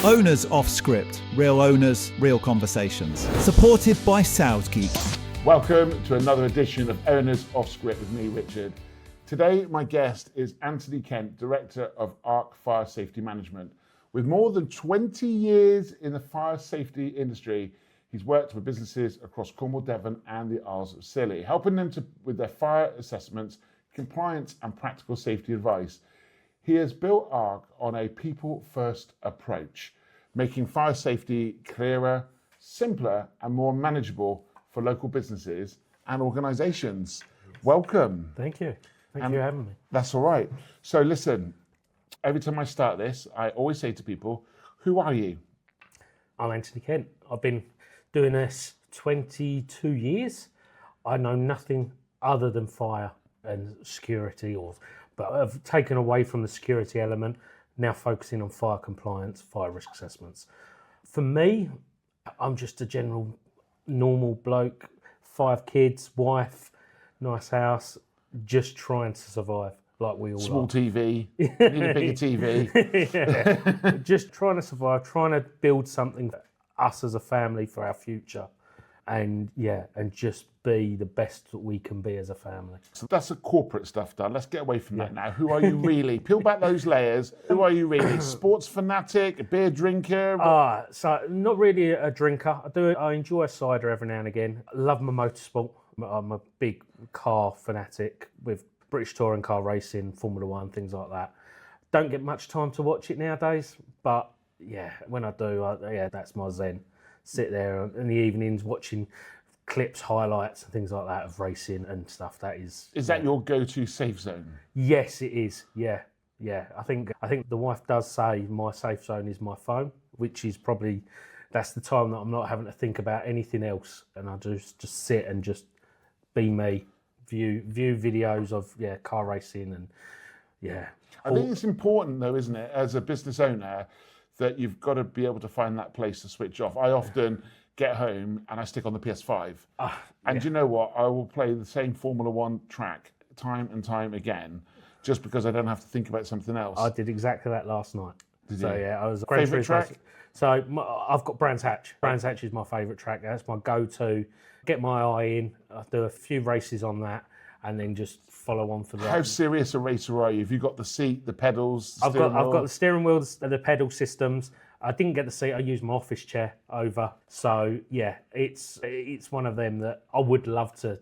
Owners Off Script. Real owners, real conversations. Supported by Sales Geek. Welcome to another edition of Owners Off Script with me, Richard. Today, my guest is Anthony Kent, Director of ARC Fire Safety Management. With more than 20 years in the fire safety industry, he's worked with businesses across Cornwall, Devon and the Isles of Scilly, helping them with their fire assessments, compliance and practical safety advice. He has built ARC on a people-first approach, making fire safety clearer, simpler and more manageable for local businesses and organisations. Welcome. Thank you. Thank you for having me. That's all right. So listen, every time I start this, I always say to people, who are you? I'm Anthony Kent. I've been doing this 22 years. I know nothing other than fire and security, but I've taken away from the security element, now focusing on fire compliance, fire risk assessments. For me, I'm just a general normal bloke, 5 kids, wife, nice house, just trying to survive like we all Small are. TV, need a bigger TV. Yeah. Just trying to survive, trying to build something for us as a family for our future. And just be the best that we can be as a family. So that's the corporate stuff done. Let's get away from that now. Who are you really? Peel back those layers. Who are you really? Sports fanatic, a beer drinker? So not really a drinker. I enjoy a cider every now and again. I love my motorsport. I'm a big car fanatic with British touring car racing, Formula One, things like that. Don't get much time to watch it nowadays, but yeah, when I do, that's my zen. Sit there in the evenings watching clips, highlights and things like that of racing and stuff. Is that your go-to safe zone? Yes, it is. Yeah. I think the wife does say my safe zone is my phone, which is probably, that's the time that I'm not having to think about anything else, and I just sit and just be me, view videos of car racing and I think it's important though, isn't it, as a business owner, that you've got to be able to find that place to switch off. I often get home and I stick on the PS5. You know what? I will play the same Formula One track time and time again, just because I don't have to think about something else. I did exactly that last night. I was favourite track. So I've got Brands Hatch. Brands Hatch is my favourite track. That's my go-to. Get my eye in. I do a few races on that, and then just follow on for that. How serious a racer are you? Have you got the seat, the pedals? I've got the steering wheel, the pedal systems. I didn't get the seat. I used my office chair over. So yeah, it's one of them that I love to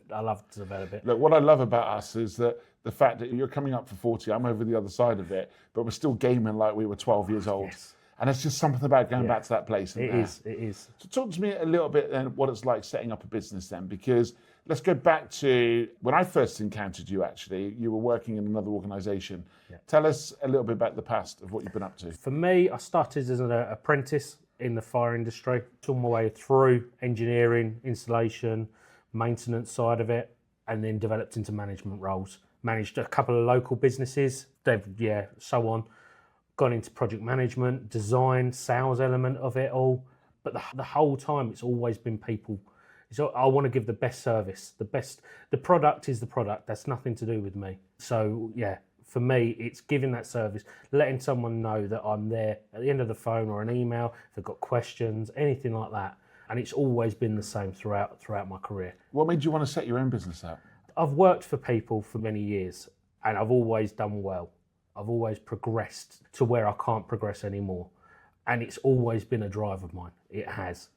develop it. Look, what I love about us is that the fact that you're coming up for 40, I'm over the other side of it, but we're still gaming like we were 12 years old. Yes. And it's just something about going back to that place. It is. So talk to me a little bit then what it's like setting up a business then, because let's go back to when I first encountered you, actually. You were working in another organisation. Yeah. Tell us a little bit about the past of what you've been up to. For me, I started as an apprentice in the fire industry, took my way through engineering, installation, maintenance side of it, and then developed into management roles. Managed a couple of local businesses, so on. Gone into project management, design, sales element of it all. But the whole time, it's always been people. So I want to give the best service, the product is the product. That's nothing to do with me. So for me, it's giving that service, letting someone know that I'm there at the end of the phone or an email, if they've got questions, anything like that. And it's always been the same throughout my career. What made you want to set your own business up? I've worked for people for many years and I've always done well. I've always progressed to where I can't progress anymore. And it's always been a drive of mine. It has.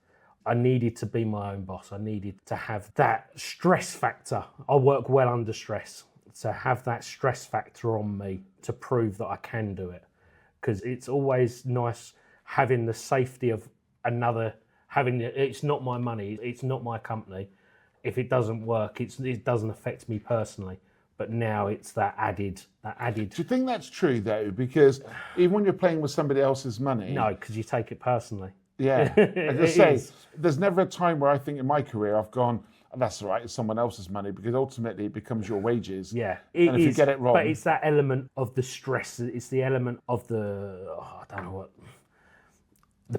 I needed to be my own boss. I needed to have that stress factor. I work well under stress. To have that stress factor on me to prove that I can do it. Because it's always nice having the safety of it's not my money, it's not my company. If it doesn't work, it doesn't affect me personally. But now it's that added. Do you think that's true though? Because even when you're playing with somebody else's money. No, because you take it personally. Yeah. As I say, there's never a time where I think in my career I've gone, that's all right, it's someone else's money, because ultimately it becomes your wages. Yeah. And if you get it wrong. But it's that element of the stress. It's the element of the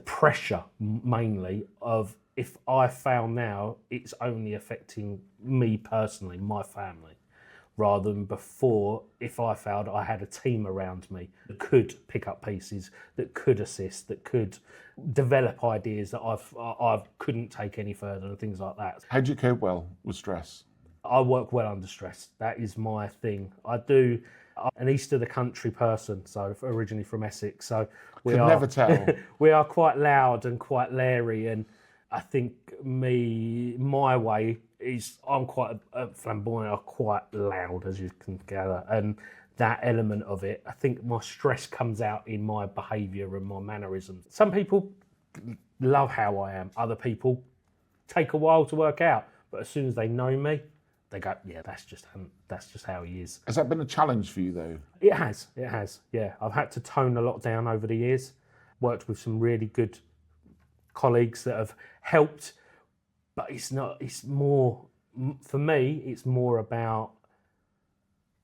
pressure mainly of, if I fail now, it's only affecting me personally, my family. rather than before, if I failed, I had a team around me that could pick up pieces, that could assist, that could develop ideas that I couldn't take any further and things like that. How do you cope well with stress? I work well under stress. That is my thing. I'm an east of the country person, so originally from Essex. So Could never tell. we are quite loud and quite leery, and I think my way is I'm quite a flamboyant, I'm quite loud, as you can gather, and that element of it, I think my stress comes out in my behaviour and my mannerisms. Some people love how I am. Other people take a while to work out, but as soon as they know me, they go, yeah, that's just how he is. Has that been a challenge for you though? It has, yeah. I've had to tone a lot down over the years. Worked with some really good colleagues that have helped, but it's more, for me, it's more about,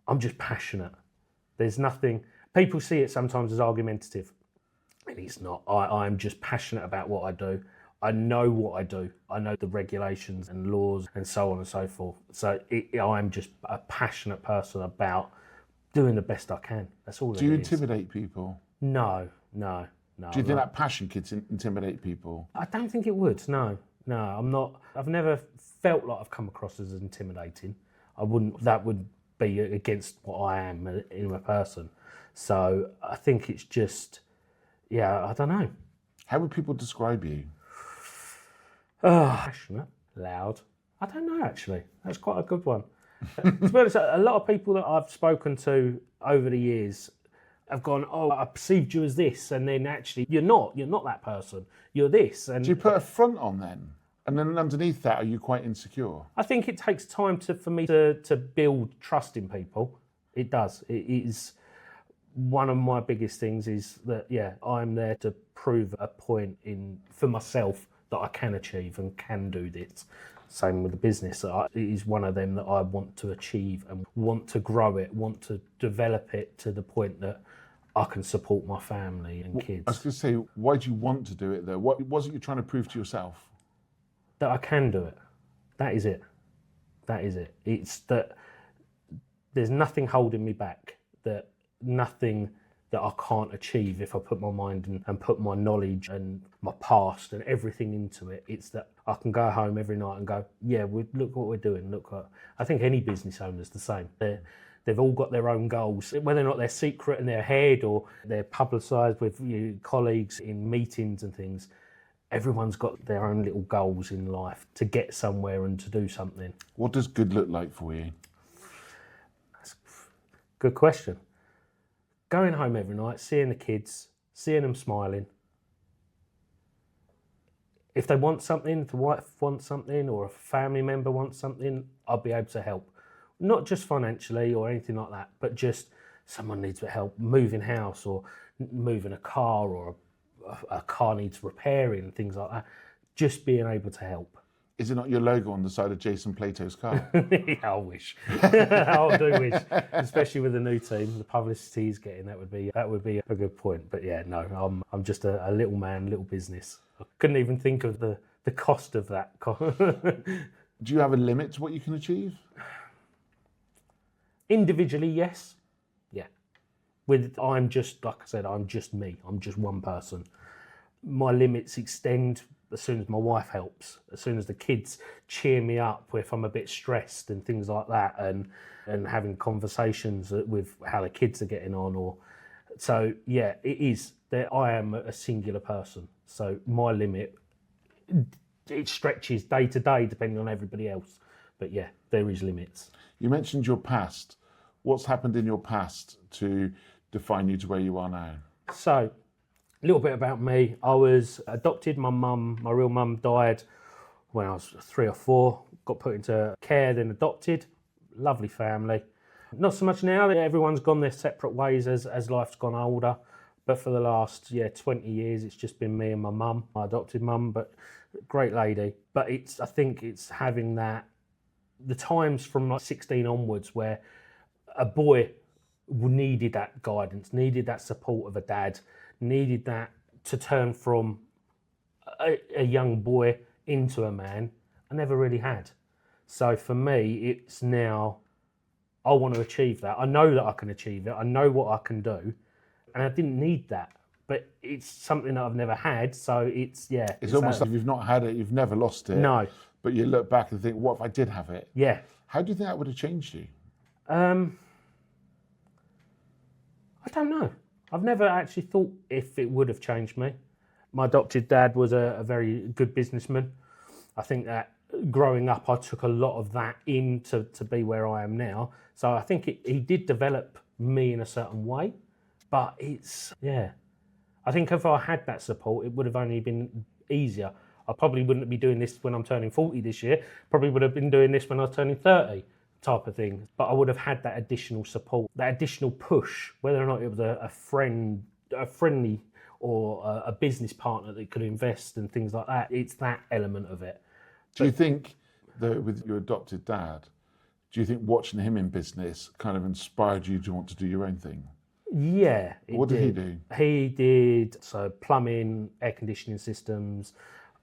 I'm just passionate. There's nothing, people see it sometimes as argumentative, and it's not. I'm just passionate about what I do. I know what I do. I know the regulations and laws and so on and so forth. So I'm just a passionate person about doing the best I can. That's all. Do you intimidate people? No. Do you think that passion could intimidate people? I don't think it would. No, I'm not. I've never felt like I've come across as intimidating. I wouldn't. That would be against what I am in a person. So I think it's just, yeah, I don't know. How would people describe you? Passionate, loud. I don't know, actually. That's quite a good one. To be honest, a lot of people that I've spoken to over the years have gone, oh, I perceived you as this, and then actually you're not that person. You're this. And do you put a front on then? And then underneath that, are you quite insecure? I think it takes time for me to build trust in people. It does. It is one of my biggest things is that, yeah, I'm there to prove a point for myself that I can achieve and can do this. Same with the business. It is one of them that I want to achieve and want to grow it, want to develop it to the point that I can support my family and kids. I was going to say, why do you want to do it though? What was it you're trying to prove to yourself? That I can do it. That is it. It's that there's nothing holding me back, nothing that I can't achieve if I put my mind and put my knowledge and my past and everything into it. It's that I can go home every night and go, yeah, look what we're doing. I think any business owner's the same. They've all got their own goals, whether or not they're secret in their head or they're publicised with colleagues in meetings and things. Everyone's got their own little goals in life to get somewhere and to do something. What does good look like for you? That's a good question. Going home every night, seeing the kids, seeing them smiling. If they want something, if the wife wants something or a family member wants something, I'll be able to help. Not just financially or anything like that, but just someone needs help moving house or moving a car or a car needs repairing, things like that. Just being able to help. Is it not your logo on the side of Jason Plato's car? Yeah, I wish. I do wish, especially with the new team, the publicity he's getting. That would be a good point. But yeah, no, I'm just a little man, little business. I couldn't even think of the cost of that. Do you have a limit to what you can achieve? Individually, yes. Yeah. I'm just, like I said, I'm just me. I'm just one person. My limits extend as soon as my wife helps, as soon as the kids cheer me up if I'm a bit stressed and things like that, and having conversations with how the kids are getting on. So yeah, it is that I am a singular person. So my limit, it stretches day to day depending on everybody else. But yeah, there is limits. You mentioned your past. What's happened in your past to define you to where you are now? So, a little bit about me. I was adopted. My real mum died when I was 3 or 4. Got put into care, then adopted. Lovely family. Not so much now. Everyone's gone their separate ways as life's gone older. But for the last 20 years, it's just been me and my mum, my adopted mum. But great lady. But I think it's having that. The times from like 16 onwards where a boy needed that guidance, needed that support of a dad, needed that to turn from a young boy into a man, I never really had. So for me, it's now I want to achieve that. I know that I can achieve it. I know what I can do. And I didn't need that. But it's something that I've never had. So it's almost like if you've not had it, you've never lost it. No. But you look back and think, what if I did have it? Yeah. How do you think that would have changed you? I don't know. I've never actually thought if it would have changed me. My adopted dad was a very good businessman. I think that growing up, I took a lot of that in to be where I am now. So I think he did develop me in a certain way. But I think if I had that support, it would have only been easier. I probably wouldn't be doing this when I'm turning 40 this year. Probably would have been doing this when I was turning 30 type of thing. But I would have had that additional support, that additional push, whether or not it was a friendly or a business partner that could invest and things like that. It's that element of it. Do you think that with your adopted dad, do you think watching him in business kind of inspired you to want to do your own thing? Yeah. What did he do? He did plumbing, air conditioning systems,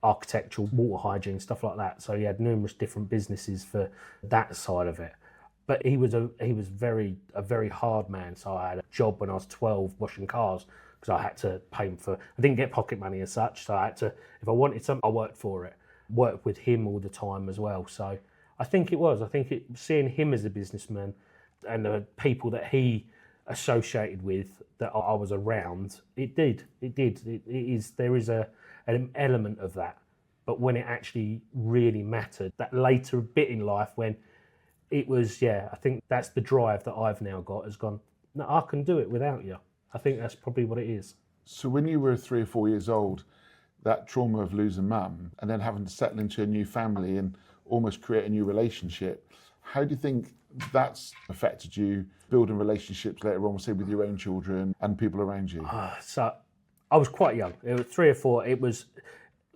architectural, water hygiene, stuff like that. So he had numerous different businesses for that side of it. But he was a very hard man. So I had a job when I was 12 washing cars because I had to pay him for. I didn't get pocket money as such, so I had to. If I wanted something, I worked for it. Worked with him all the time as well. So I think seeing him as a businessman and the people that he associated with that I was around, there is an element of that. But when it actually really mattered, that later bit in life when it was, I think that's the drive that I've now got, has gone, no, I can do it without you. I think that's probably what it is. So when you were 3 or 4 years old, that trauma of losing mum and then having to settle into a new family and almost create a new relationship, how do you think that's affected you building relationships later on, say with your own children and people around you? So I was quite young. It was 3 or 4.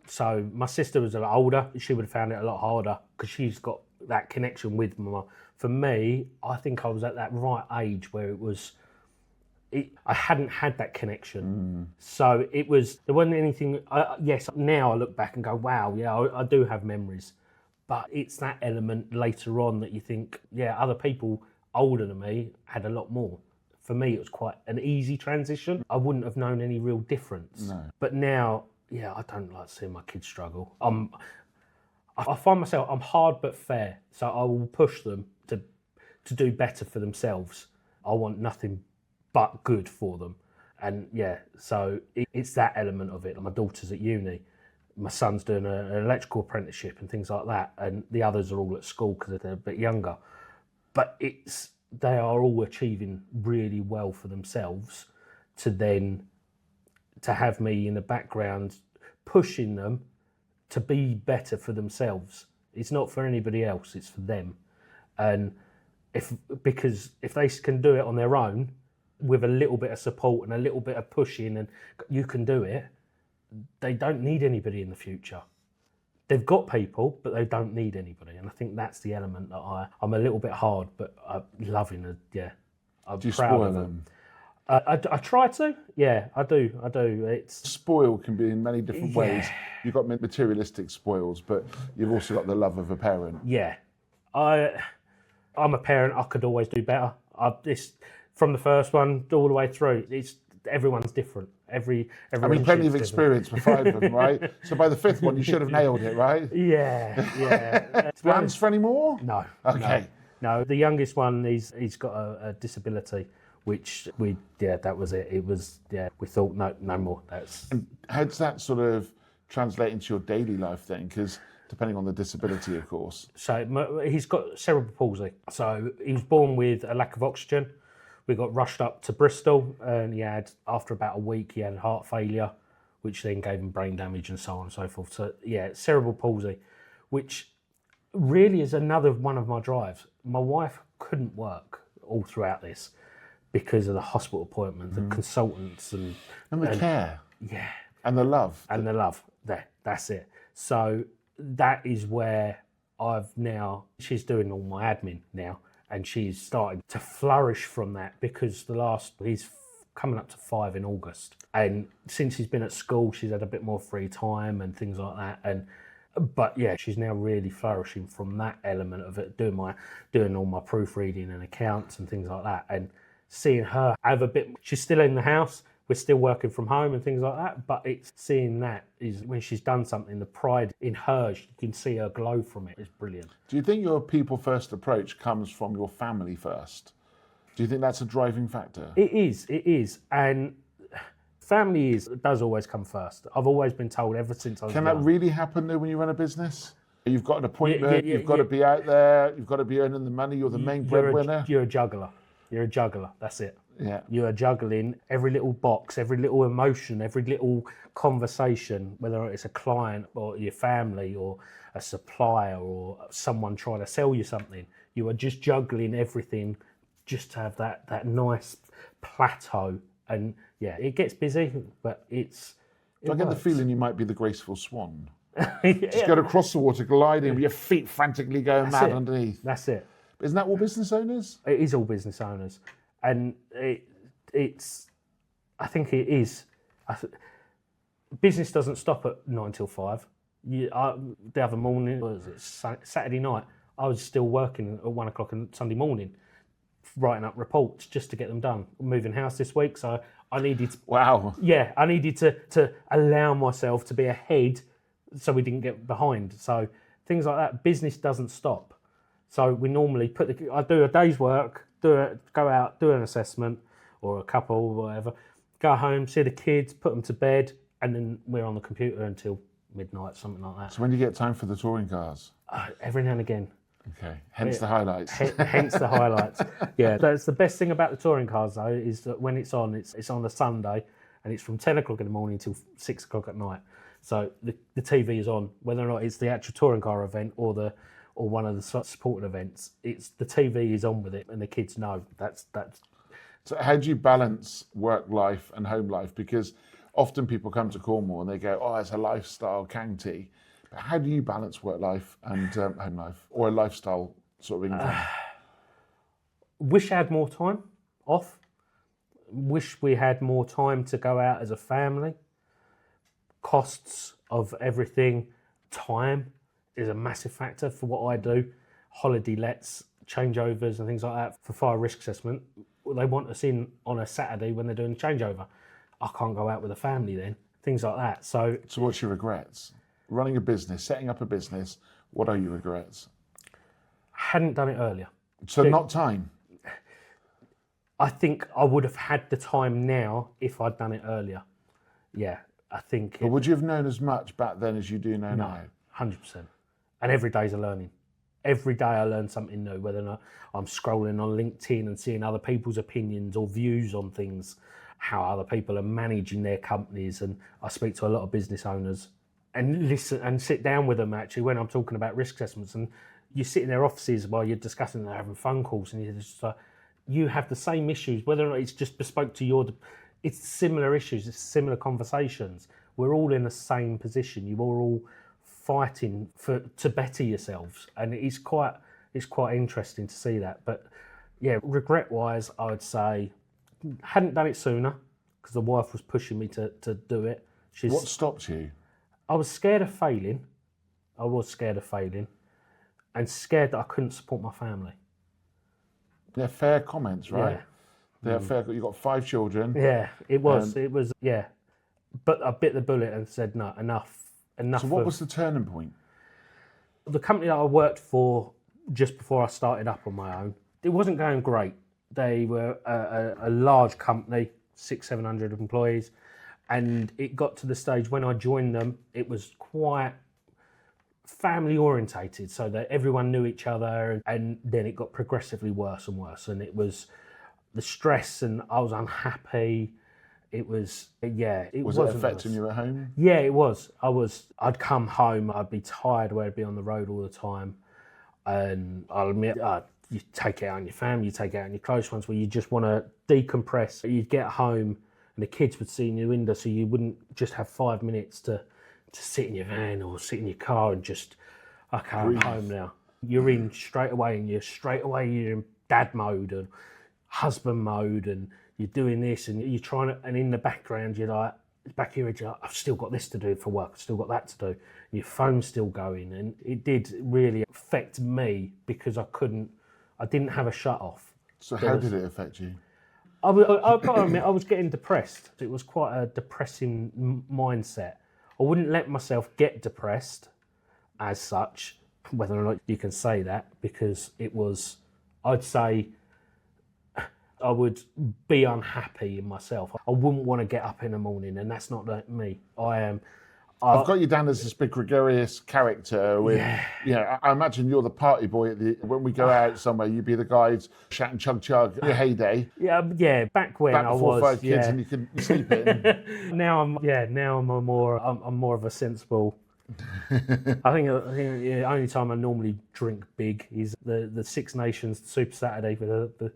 So my sister was a lot older. She would have found it a lot harder because she's got that connection with my mum. For me, I think I was at that right age where I hadn't had that connection. So there wasn't anything. Yes, now I look back and go, wow, I do have memories. But it's that element later on that you think, other people older than me had a lot more. For me, it was quite an easy transition. I wouldn't have known any real difference. No. But now, I don't like seeing my kids struggle. I find myself, I'm hard but fair. So I will push them to do better for themselves. I want nothing but good for them. And so it's that element of it. My daughter's at uni. My son's doing an electrical apprenticeship and things like that. And the others are all at school because they're a bit younger. But they are all achieving really well for themselves to have me in the background pushing them to be better for themselves. It's not for anybody else, it's for them. And because if they can do it on their own with a little bit of support and a little bit of pushing and you can do it, they don't need anybody in the future. They've got people, but they don't need anybody. And I think that's the element that I'm a little bit hard, but I'm loving it. I'm Do you proud spoil of them? I try to. Yeah, I do. Spoil can be in many different ways. You've got materialistic spoils, but you've also got the love of a parent. Yeah. I'm a parent. I could always do better. From the first one all the way through, everyone's different. Every plenty of experience for 5 of them, right? So by the 5th one, you should have nailed it, right? Yeah. Plans for any more? No. Okay. No, the youngest one, he's got a disability, which that was it. It was, we thought, no more. And how does that sort of translate into your daily life then? Because depending on the disability, of course. So he's got cerebral palsy. So he was born with a lack of oxygen. We got rushed up to Bristol and after about a week, he had heart failure, which then gave him brain damage and so on and so forth. So cerebral palsy, which really is another one of my drives. My wife couldn't work all throughout this because of the hospital appointment, the consultants and the care. Yeah. And the love. And the love. That's it. So that is where she's doing all my admin now. And she's starting to flourish from that because he's coming up to 5 in August. And since he's been at school, she's had a bit more free time and things like that. And But yeah, she's now really flourishing from that element of it, doing all my proofreading and accounts and things like that, and seeing her have a bit. She's still in the house. We're still working from home and things like that. But it's seeing that is when she's done something, the pride in her, you can see her glow from it. It's brilliant. Do you think your people first approach comes from your family first? Do you think that's a driving factor? It is, and family does always come first. I've always been told ever since I was Can young. that really happen though when you run a business? You've got an appointment, you've got to be out there, you've got to be earning the money, you're the main breadwinner. You're a juggler. You're a juggler. That's it. Yeah. You are juggling every little box, every little emotion, every little conversation, whether it's a client or your family or a supplier or someone trying to sell you something. You are just juggling everything just to have that nice plateau. And yeah, it gets busy, but I get the feeling you might be the graceful swan. Just go across the water, gliding with your feet frantically going mad underneath. That's it. Isn't that all business owners? It is all business owners. And I think it is. Business doesn't stop at 9 till 5. The other morning, what was it, Saturday night, I was still working at 1 o'clock on Sunday morning, writing up reports just to get them done. Moving house this week, so I needed to, Wow. Yeah, I needed to allow myself to be ahead so we didn't get behind. So things like that, business doesn't stop. So we normally I do a day's work, go out, do an assessment or a couple or whatever, go home, see the kids, put them to bed, and then we're on the computer until midnight, something like that. So when do you get time for the touring cars? Every now and again. Okay, hence the highlights. Hence the highlights. Yeah, that's the best thing about the touring cars though, is that when it's on a Sunday, and it's from 10 o'clock in the morning till 6 o'clock at night. So the TV is on, whether or not it's the actual touring car event or one of the supporting events. It's the TV is on with it, and the kids know that's. So how do you balance work life and home life? Because often people come to Cornwall and they go, "Oh, it's a lifestyle county." But how do you balance work life and home life, or a lifestyle sort of income? Wish I had more time off. Wish we had more time to go out as a family. Costs of everything, time is a massive factor for what I do. Holiday lets, changeovers and things like that for fire risk assessment. They want us in on a Saturday when they're doing a changeover. I can't go out with a family then, things like that. So what's your regrets? Running a business, setting up a business, what are your regrets? Hadn't done it earlier. So not time? I think I would have had the time now if I'd done it earlier. Yeah, I think. But would you have known as much back then as you do now? No, 100%. And every day's a learning. Every day I learn something new, whether or not I'm scrolling on LinkedIn and seeing other people's opinions or views on things, how other people are managing their companies. And I speak to a lot of business owners and listen and sit down with them actually when I'm talking about risk assessments. And you sit in their offices while you're discussing, they're having phone calls, and you're just like, you have the same issues, whether or not it's just bespoke to it's similar issues, it's similar conversations. We're all in the same position. You are all fighting to better yourselves, and it's quite interesting to see that. But yeah, regret wise, I would say hadn't done it sooner because the wife was pushing me to do it. What stopped you? I was scared of failing. And scared that I couldn't support my family. They're fair comments, right? Yeah. They're fair. You've got 5 children. Yeah, it was. Yeah. But I bit the bullet and said, no, enough. So what was the turning point? The company that I worked for just before I started up on my own, it wasn't going great. They were a large company, 600-700 employees, and it got to the stage when I joined them, it was quite family orientated, so that everyone knew each other, and then it got progressively worse and worse, and it was the stress, and I was unhappy. It was, yeah. Was it affecting you at home? Yeah, it was. I'd come home, I'd be tired where I'd be on the road all the time, and I'll admit, you take it out on your family, you take it out on your close ones, where you just want to decompress. You'd get home, and the kids would see in your window, so you wouldn't just have 5 minutes to sit in your van or sit in your car and just, okay, I'm home now. You're in straight away, and you're in dad mode and husband mode, and you're doing this, and you're trying to, and in the background you're like, back of your head, you're like, I've still got this to do for work, I've still got that to do. And your phone's still going. And it did really affect me because I didn't have a shut off. So how did it affect you? I've got to admit, I was getting depressed. It was quite a depressing mindset. I wouldn't let myself get depressed as such, whether or not you can say that, because I'd say I would be unhappy in myself. I wouldn't want to get up in the morning, and that's not like me. I've got you down as this big gregarious character. With, I imagine you're the party boy when we go out somewhere. You'd be the guys shouting chug chug in your heyday. Yeah. Back when I before was 5 kids and you can sleep in. Now I'm more of a sensible. I think the only time I normally drink big is the Six Nations Super Saturday for the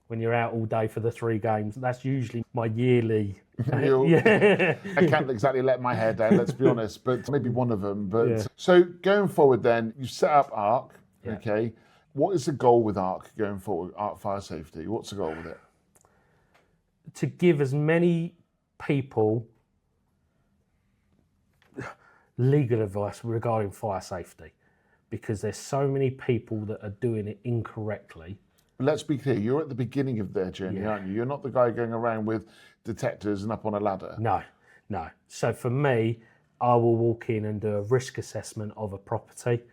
when you're out all day for the 3 games. That's usually my yearly. I can't exactly let my hair down, let's be honest, but maybe one of them. But so going forward, then you set up ARC. Yeah. Okay, what is the goal with ARC going forward? ARC Fire Safety. What's the goal with it? To give as many people legal advice regarding fire safety, because there's so many people that are doing it incorrectly. Let's be clear, you're at the beginning of their journey, aren't you? You're not the guy going around with detectors and up on a ladder. No. So for me, I will walk in and do a risk assessment of a property,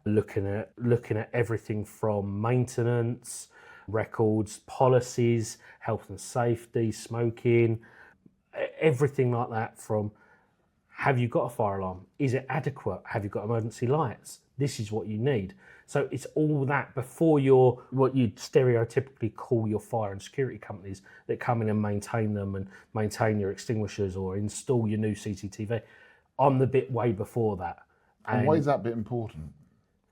looking at everything from maintenance, records, policies, health and safety, smoking, everything like that. From, have you got a fire alarm? Is it adequate? Have you got emergency lights? This is what you need. So it's all that before you're what you'd stereotypically call your fire and security companies that come in and maintain them and maintain your extinguishers or install your new CCTV. I'm the bit way before that. And why is that bit important?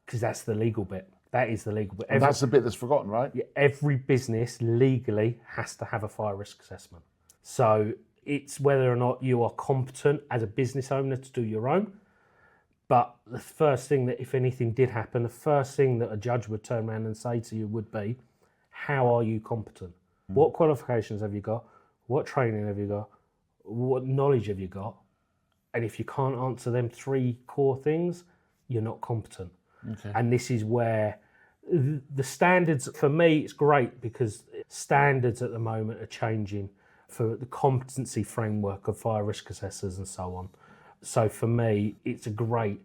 Because that's the legal bit. That is the legal bit. And that's the bit that's forgotten, right? Every business legally has to have a fire risk assessment. So it's whether or not you are competent as a business owner to do your own. But the first thing that, if anything did happen, the first thing that a judge would turn around and say to you would be, how are you competent? What qualifications have you got? What training have you got? What knowledge have you got? And if you can't answer them 3 core things, you're not competent. Okay. And this is where the standards, for me, it's great because standards at the moment are changing for the competency framework of fire risk assessors and so on. So for me, it's a great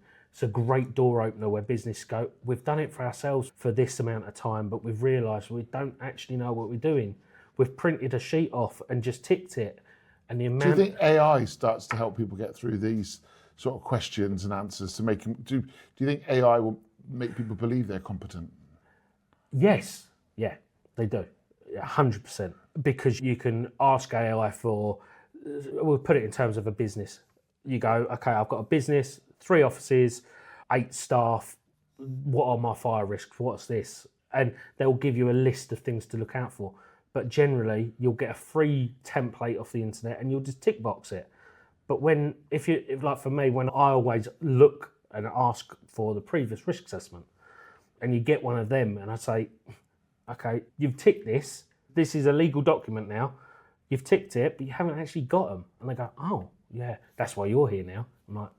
door opener where business go, we've done it for ourselves for this amount of time, but we've realised we don't actually know what we're doing. We've printed a sheet off and just ticked it. And the amount. Do you think AI starts to help people get through these sort of questions and answers to make them, do you think AI will make people believe they're competent? Yes, yeah, they do, 100%. Because you can ask AI for, we'll put it in terms of a business. You go, okay, I've got a business, 3 offices, 8 staff. What are my fire risks? What's this? And they'll give you a list of things to look out for. But generally, you'll get a free template off the internet and you'll just tick box it. But if like for me, when I always look and ask for the previous risk assessment, and you get one of them, and I say, okay, you've ticked this. This is a legal document now. You've ticked it, but you haven't actually got them. And they go, oh, yeah, that's why you're here now. I'm like,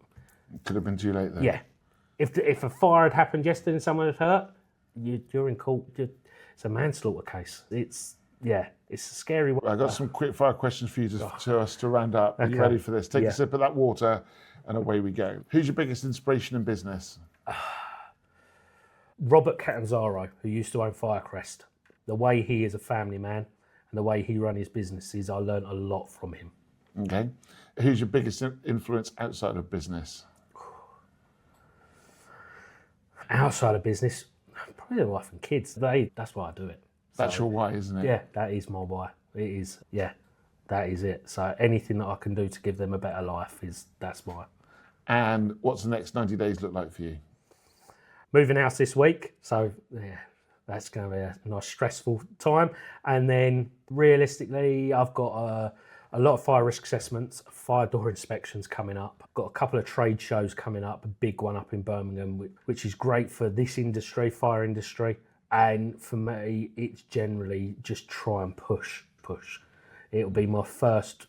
could have been too late then. Yeah. If a fire had happened yesterday and someone had hurt, you're in court. It's a manslaughter case. It's a scary one. I've got some quick fire questions for you to round up. Are you ready for this? Take a sip of that water and away we go. Who's your biggest inspiration in business? Robert Catanzaro, who used to own Firecrest. The way he is a family man and the way he runs his businesses, I learned a lot from him. Okay. Who's your biggest influence outside of business? Outside of business, probably the wife and kids. That's why I do it. That's your why, isn't it? Yeah, that is my why. It is. Yeah, that is it. So anything that I can do to give them a better life that's why. And what's the next 90 days look like for you? Moving house this week. So yeah, that's going to be a nice stressful time. And then realistically, I've got a lot of fire risk assessments, fire door inspections coming up. I've got a couple of trade shows coming up, a big one up in Birmingham, which is great for this industry, fire industry. And for me, it's generally just try and push. It'll be my first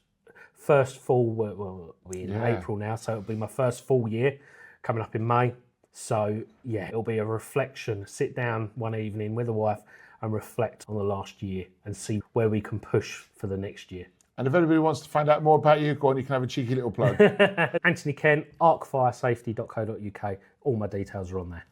first full, well, we're in April now, so it'll be my first full year coming up in May. So yeah, it'll be a reflection, sit down one evening with the wife and reflect on the last year and see where we can push for the next year. And if anybody wants to find out more about you, go on, you can have a cheeky little plug. Anthony Kent, arcfiresafety.co.uk. All my details are on there.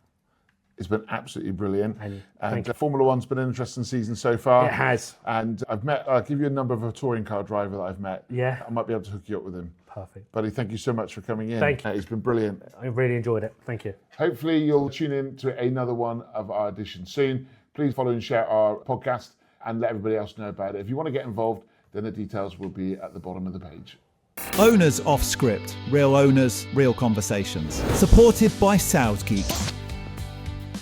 It's been absolutely brilliant. Thank you. Formula One's been an interesting season so far. It has. And I'll give you a number of a touring car driver that I've met. Yeah. I might be able to hook you up with him. Perfect. Buddy, thank you so much for coming in. Thank you. It's been brilliant. I really enjoyed it. Thank you. Hopefully you'll tune in to another one of our editions soon. Please follow and share our podcast and let everybody else know about it. If you want to get involved, then the details will be at the bottom of the page. Owners Off Script. Real owners, real conversations. Supported by Sales Geek.